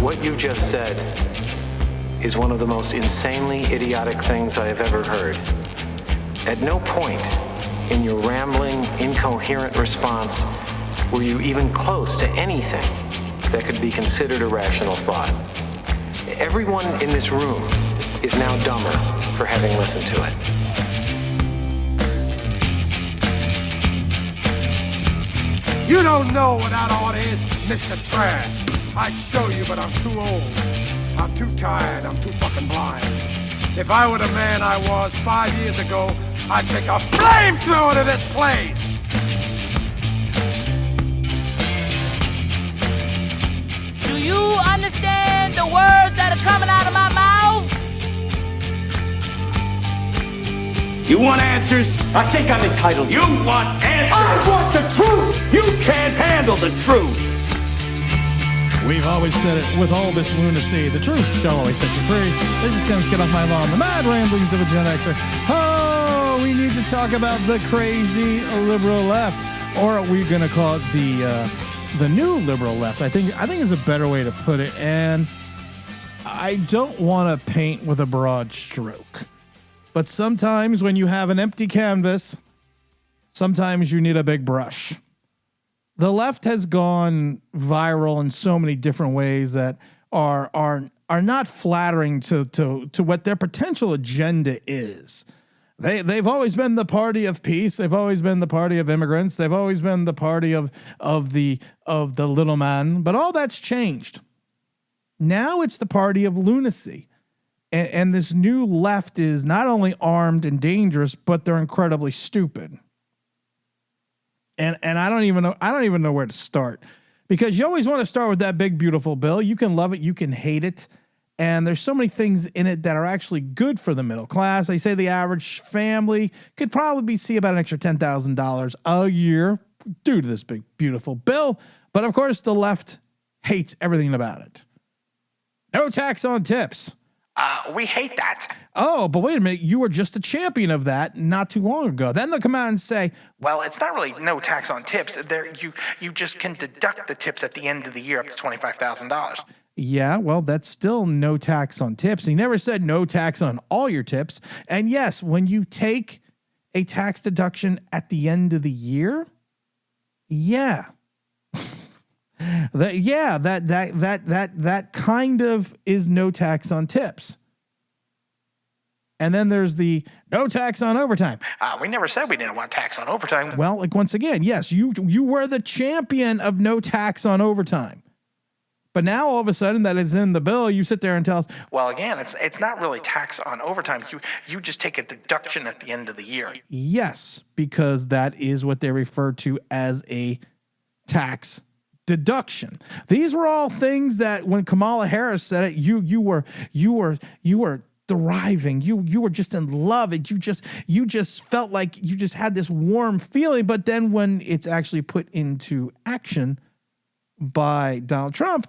What you just said is one of the most insanely idiotic things I have ever heard. At no point in your rambling, incoherent response were you even close to anything that could be considered a rational thought. Everyone in this room is now dumber for having listened to it. You don't know what that order is, Mr. Trash. I'd show you, but I'm too old. I'm too tired. I'm too fucking blind. If I were the man I was 5 years ago, I'd take a flamethrower to this place. Do you understand the words that are coming out of my mouth? You want answers? I think I'm entitled. You want answers? I want the truth! You can't handle the truth! We've always said it with all this lunacy. The truth shall always set you free. This is Tim's Get Off My Lawn, the mad ramblings of a Gen Xer. Oh, we need to talk about the crazy liberal left. Or are we going to call it the new liberal left? I think is a better way to put it. And I don't want to paint with a broad stroke. But sometimes when you have an empty canvas, sometimes you need a big brush. The left has gone viral in so many different ways that are not flattering to what their potential agenda is. They've always been the party of peace. They've always been the party of immigrants. They've always been the party of the little man. But all that's changed. Now it's the party of lunacy. And this new left is not only armed and dangerous, but they're incredibly stupid. And I don't even know where to start, because you always want to start with that big, beautiful bill. You can love it. You can hate it. And there's so many things in it that are actually good for the middle class. They say the average family could probably see about an extra $10,000 a year due to this big, beautiful bill. But of course, the left hates everything about it. No tax on tips. We hate that. Oh, but wait a minute. You were just a champion of that not too long ago. Then they'll come out and say, well, it's not really no tax on tips. You just can deduct the tips at the end of the year up to $25,000. Yeah, well, that's still no tax on tips. He never said no tax on all your tips. And yes, when you take a tax deduction at the end of the year, yeah. That kind of is no tax on tips. And then there's the no tax on overtime. We never said we didn't want tax on overtime. Well, like once again, yes, you were the champion of no tax on overtime. But now all of a sudden that is in the bill, you sit there and tell us, well, again, it's not really tax on overtime. You just take a deduction at the end of the year. Yes, because that is what they refer to as a tax deduction. These were all things that when Kamala Harris said it, you were thriving. You were just in love. And you just felt like you just had this warm feeling. But then when it's actually put into action by Donald Trump,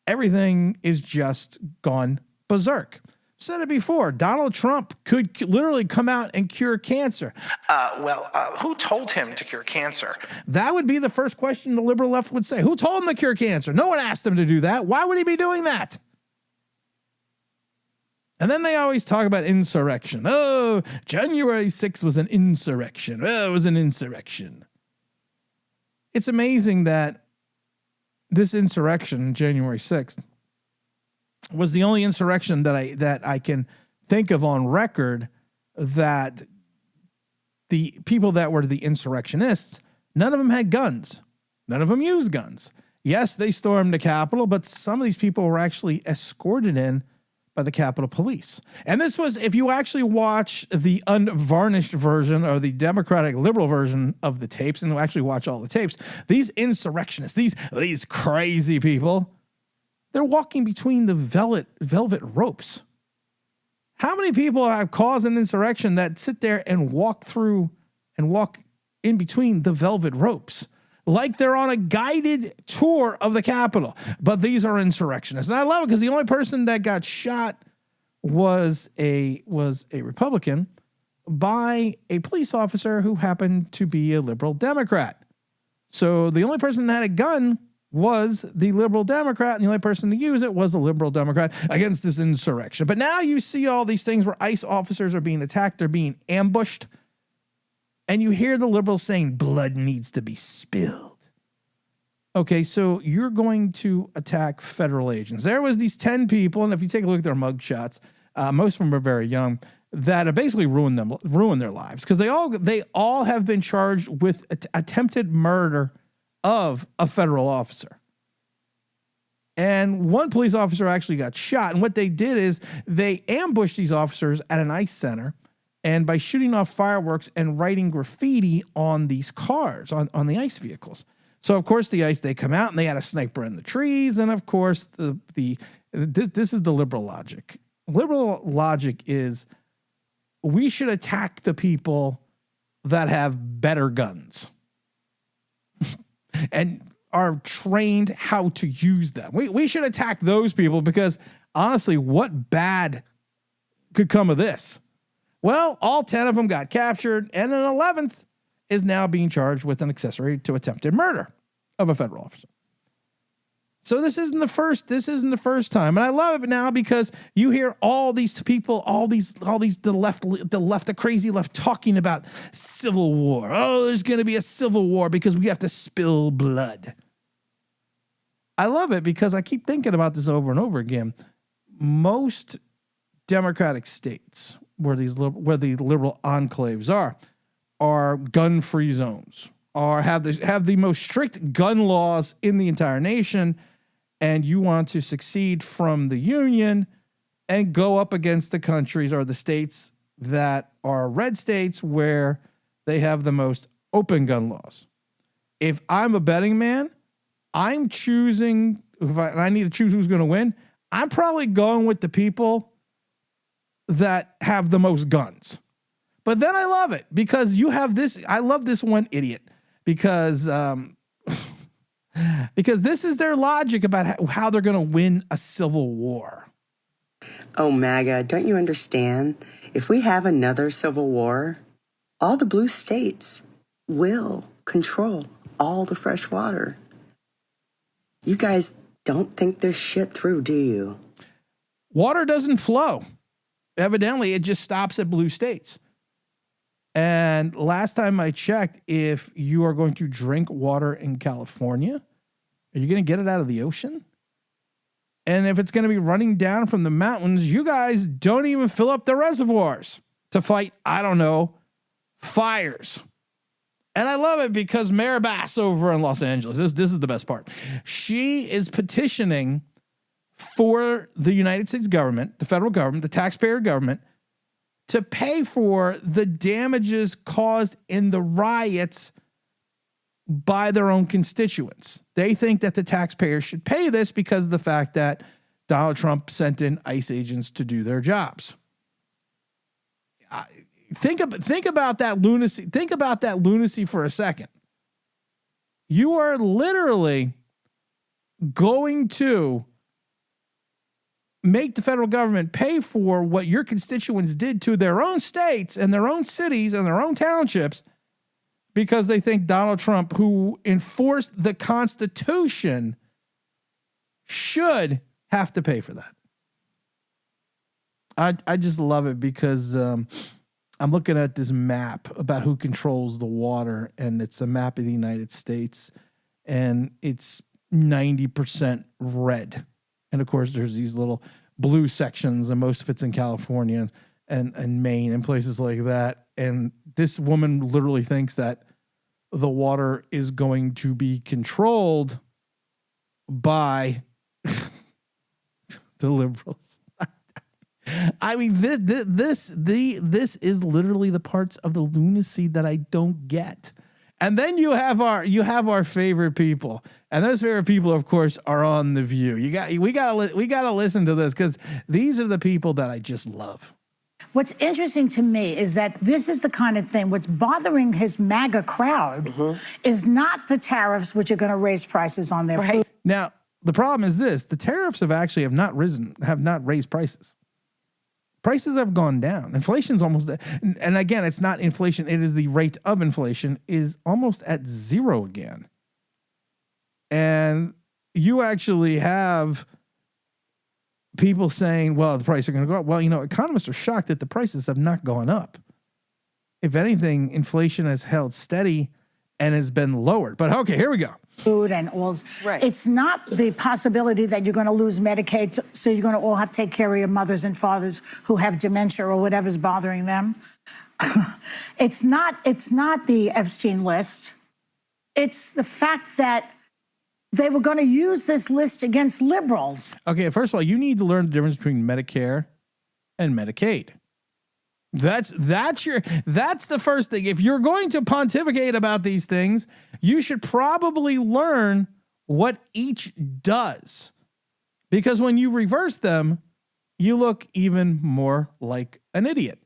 everything is just gone berserk. Said it before, Donald Trump could literally come out and cure cancer. Who told him to cure cancer? That would be the first question the liberal left would say. Who told him to cure cancer? No one asked him to do that. Why would he be doing that? And then they always talk about insurrection. Oh, January 6th was an insurrection. Oh, it was an insurrection. It's amazing that this insurrection, January 6th, was the only insurrection that I can think of on record that the people that were the insurrectionists, none of them had guns. None of them used guns. Yes, they stormed the Capitol, but some of these people were actually escorted in by the Capitol Police. And this was, if you actually watch the unvarnished version or the Democratic liberal version of the tapes, and actually watch all the tapes, these insurrectionists, these crazy people, they're walking between the velvet ropes. How many people have caused an insurrection that sit there and walk in between the velvet ropes? Like they're on a guided tour of the Capitol. But these are insurrectionists. And I love it because the only person that got shot was a Republican by a police officer who happened to be a liberal Democrat. So the only person that had a gun was the liberal Democrat, and the only person to use it was the liberal Democrat against this insurrection. But now you see all these things where ICE officers are being attacked, they're being ambushed, and you hear the liberals saying blood needs to be spilled. Okay, so you're going to attack federal agents. There was these 10 people, and if you take a look at their mugshots, most of them are very young, that have basically ruined their lives, because they all have been charged with attempted murder of a federal officer. And one police officer actually got shot. And what they did is they ambushed these officers at an ICE center, and by shooting off fireworks and writing graffiti on these cars, on the ICE vehicles. So, of course, the ICE, they come out and they had a sniper in the trees. And, of course, this is the liberal logic. Liberal logic is we should attack the people that have better guns and are trained how to use them. We should attack those people because, honestly, what bad could come of this? Well, all 10 of them got captured, and an 11th is now being charged with an accessory to attempted murder of a federal officer. So this isn't the first time. And I love it now because you hear all these people, the crazy left talking about civil war. Oh, there's going to be a civil war because we have to spill blood. I love it because I keep thinking about this over and over again. Most Democratic states where the liberal enclaves are gun-free zones, or have the most strict gun laws in the entire nation. And you want to succeed from the union and go up against the countries or the states that are red states where they have the most open gun laws. If I'm a betting man, I'm choosing, if I need to choose who's going to win, I'm probably going with the people that have the most guns. But then I love it because you have this. I love this one idiot because this is their logic about how they're going to win a civil war. Oh, MAGA, don't you understand? If we have another civil war, all the blue states will control all the fresh water. You guys don't think this shit through, do you? Water doesn't flow. Evidently, it just stops at blue states. And last time I checked, if you are going to drink water in California, are you going to get it out of the ocean? And if it's going to be running down from the mountains, you guys don't even fill up the reservoirs to fight, I don't know, fires. And I love it because Mayor Bass over in Los Angeles, this is the best part. She is petitioning for the United States government, the federal government, the taxpayer government, to pay for the damages caused in the riots by their own constituents. They think that the taxpayers should pay this because of the fact that Donald Trump sent in ICE agents to do their jobs. Think about that lunacy. Think about that lunacy for a second. You are literally going to make the federal government pay for what your constituents did to their own states and their own cities and their own townships because they think Donald Trump, who enforced the Constitution, should have to pay for that. I just love it because I'm looking at this map about who controls the water, and it's a map of the United States, and it's 90% red. And of course, there's these little blue sections, and most of it's in California and Maine and places like that. And this woman literally thinks that the water is going to be controlled by the liberals. I mean, this is literally the parts of the lunacy that I don't get. And then you have our favorite people, and those favorite people, of course, are on The View. We gotta listen to this because these are the people that I just love. What's interesting to me is that this is the kind of thing, what's bothering his MAGA crowd is not the tariffs, which are going to raise prices on their food. Now, the problem is this: the tariffs have not raised prices. Prices have gone down. Inflation's almost, and again, it's not inflation. It is the rate of inflation is almost at zero again. And you actually have people saying, well, the prices are going to go up. Well, economists are shocked that the prices have not gone up. If anything, inflation has held steady and has been lowered. But okay, here we go. Food and all. Right. It's not the possibility that you're going to lose Medicaid, so you're going to all have to take care of your mothers and fathers who have dementia or whatever's bothering them. It's not the Epstein list. It's the fact that they were going to use this list against liberals. Okay, first of all, you need to learn the difference between Medicare and Medicaid. That's the first thing. If you're going to pontificate about these things, you should probably learn what each does. Because when you reverse them, you look even more like an idiot.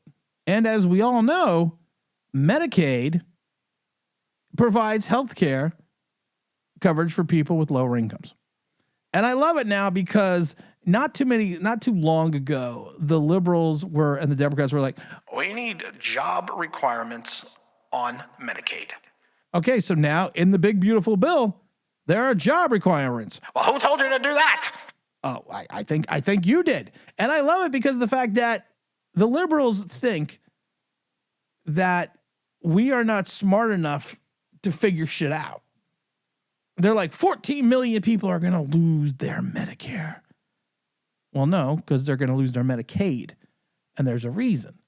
And as we all know, Medicaid provides health care coverage for people with lower incomes. And I love it now because not too long ago, the liberals and the Democrats were like, we need job requirements on Medicaid. Okay, so now in the big, beautiful bill, there are job requirements. Well, who told you to do that? Oh, I think you did. And I love it because of the fact that the liberals think that we are not smart enough to figure shit out. They're like, 14 million people are going to lose their Medicare. Well, no, because they're going to lose their Medicaid. And there's a reason.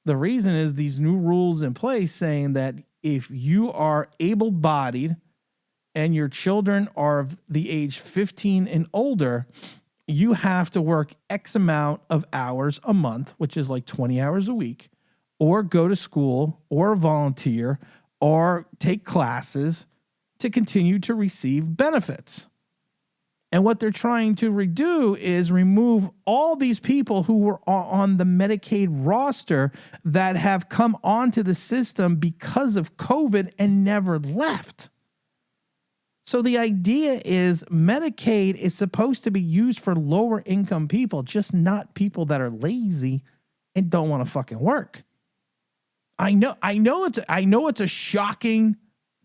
The reason is these new rules in place saying that if you are able-bodied and your children are of the age 15 and older, you have to work X amount of hours a month, which is like 20 hours a week, or go to school or volunteer or take classes to continue to receive benefits. And what they're trying to redo is remove all these people who were on the Medicaid roster that have come onto the system because of COVID and never left. So the idea is Medicaid is supposed to be used for lower income people, just not people that are lazy and don't want to fucking work. I know it's a shocking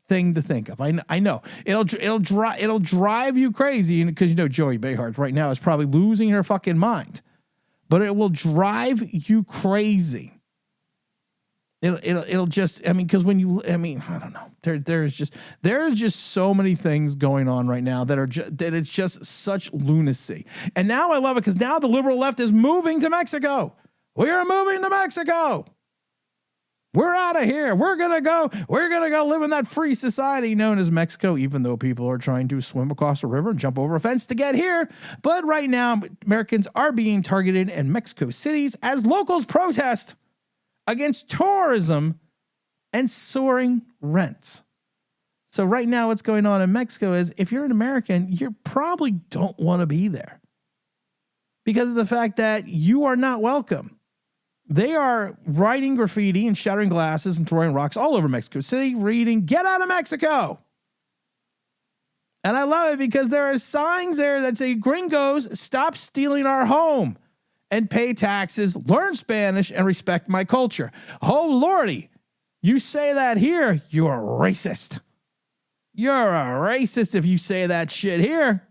thing to think of. I know it'll drive you crazy because Joey Behar right now is probably losing her fucking mind, but it will drive you crazy. It'll just because I don't know, there's just so many things going on right now that it's just such lunacy. And now I love it because now the liberal left is moving to Mexico. We are moving to Mexico. We're out of here. We're going to go live in that free society known as Mexico, even though people are trying to swim across a river and jump over a fence to get here. But right now, Americans are being targeted in Mexico cities as locals protest against tourism and soaring rents. So right now, what's going on in Mexico is if you're an American, you probably don't want to be there because of the fact that you are not welcome. They are writing graffiti and shattering glasses and throwing rocks all over Mexico City, reading, "Get out of Mexico." And I love it because there are signs there that say, "Gringos, stop stealing our home and pay taxes, learn Spanish, and respect my culture." Oh, Lordy, you say that here, you're a racist. You're a racist if you say that shit here.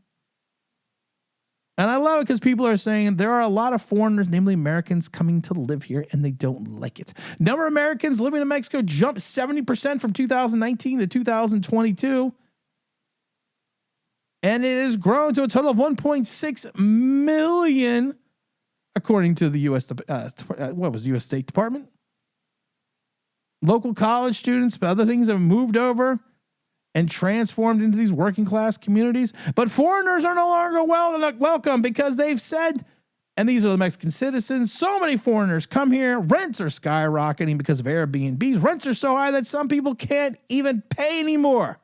And I love it because people are saying there are a lot of foreigners, namely Americans, coming to live here, and they don't like it. Number of Americans living in Mexico jumped 70% from 2019 to 2022. And it has grown to a total of 1.6 million, according to the U.S. U.S. State Department. Local college students, but other things have moved over and transformed into these working class communities. But foreigners are no longer welcome because they've said, and these are the Mexican citizens, so many foreigners come here, rents are skyrocketing because of Airbnbs. Rents are so high that some people can't even pay anymore.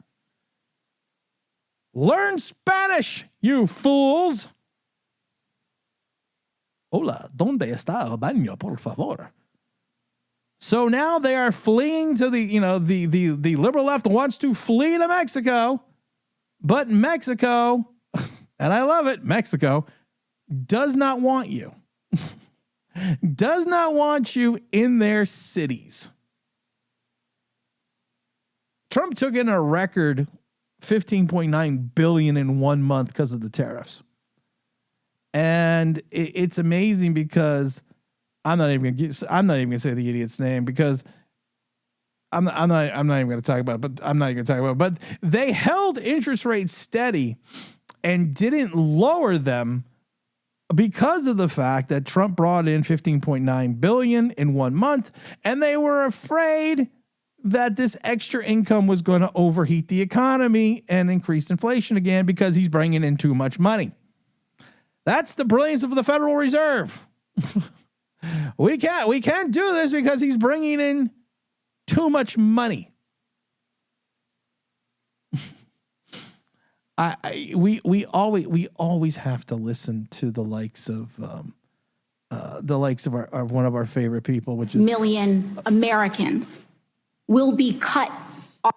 Learn Spanish, you fools. Hola, ¿dónde está el baño, por favor? So now they are fleeing to the liberal left wants to flee to Mexico, but Mexico, and I love it, Mexico does not want you, does not want you in their cities. Trump took in a record $15.9 billion in 1 month because of the tariffs. And it's amazing because I'm not even gonna say the idiot's name because I'm not even gonna talk about it, but they held interest rates steady and didn't lower them because of the fact that Trump brought in $15.9 billion in 1 month, and they were afraid that this extra income was going to overheat the economy and increase inflation again because he's bringing in too much money. That's the brilliance of the Federal Reserve. We can't do this because he's bringing in too much money. We always have to listen to the likes of one of our favorite people, which is million Americans will be cut off.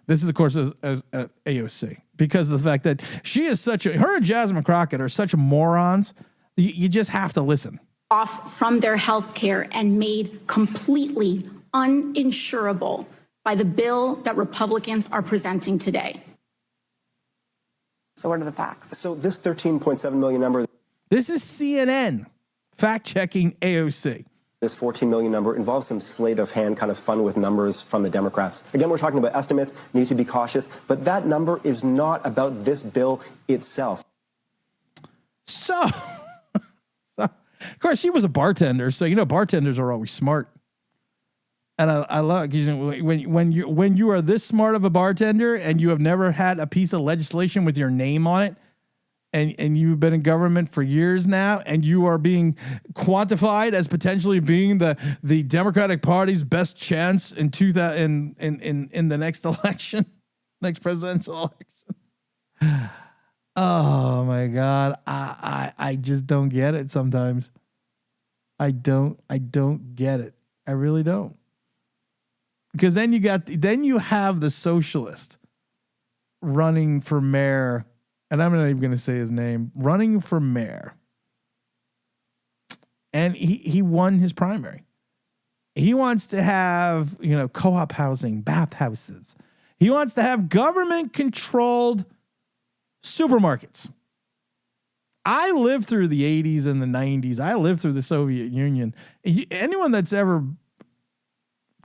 This is, of course, as AOC, because of the fact that she is her and Jasmine Crockett are such morons. You just have to listen. Off from their health care and made completely uninsurable by the bill that Republicans are presenting today. So what are the facts? So this 13.7 million number. This is CNN fact-checking AOC. This 14 million number involves some sleight of hand kind of fun with numbers from the Democrats. Again, we're talking about estimates, need to be cautious, but that number is not about this bill itself. So of course, she was a bartender, so bartenders are always smart. And I love when you are this smart of a bartender and you have never had a piece of legislation with your name on it, and you've been in government for years now, and you are being quantified as potentially being the Democratic Party's best chance in the next election, next presidential election. Oh my God, I just don't get it sometimes. I don't get it. I really don't. Because then you have the socialist running for mayor, and I'm not even going to say his name, running for mayor. And he won his primary. He wants to have, co-op housing, bathhouses. He wants to have government-controlled supermarkets. I lived through the 80s and the 90s. I lived through the Soviet Union. Anyone that's ever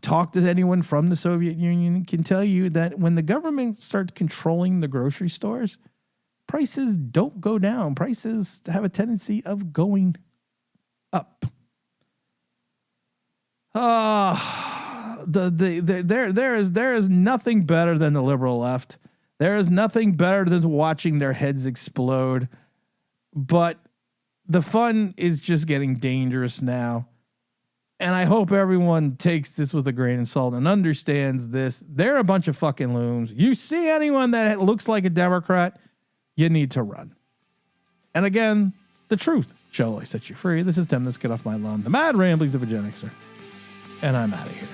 talked to anyone from the Soviet Union can tell you that when the government starts controlling the grocery stores, prices don't go down. Prices have a tendency of going up. There is nothing better than the liberal left. There is nothing better than watching their heads explode. But the fun is just getting dangerous now. And I hope everyone takes this with a grain of salt and understands this. They're a bunch of fucking loons. You see anyone that looks like a Democrat, you need to run. And again, the truth shall always set you free. This is Tim. Let's get off my lawn. The mad ramblings of a Gen Xer. And I'm out of here.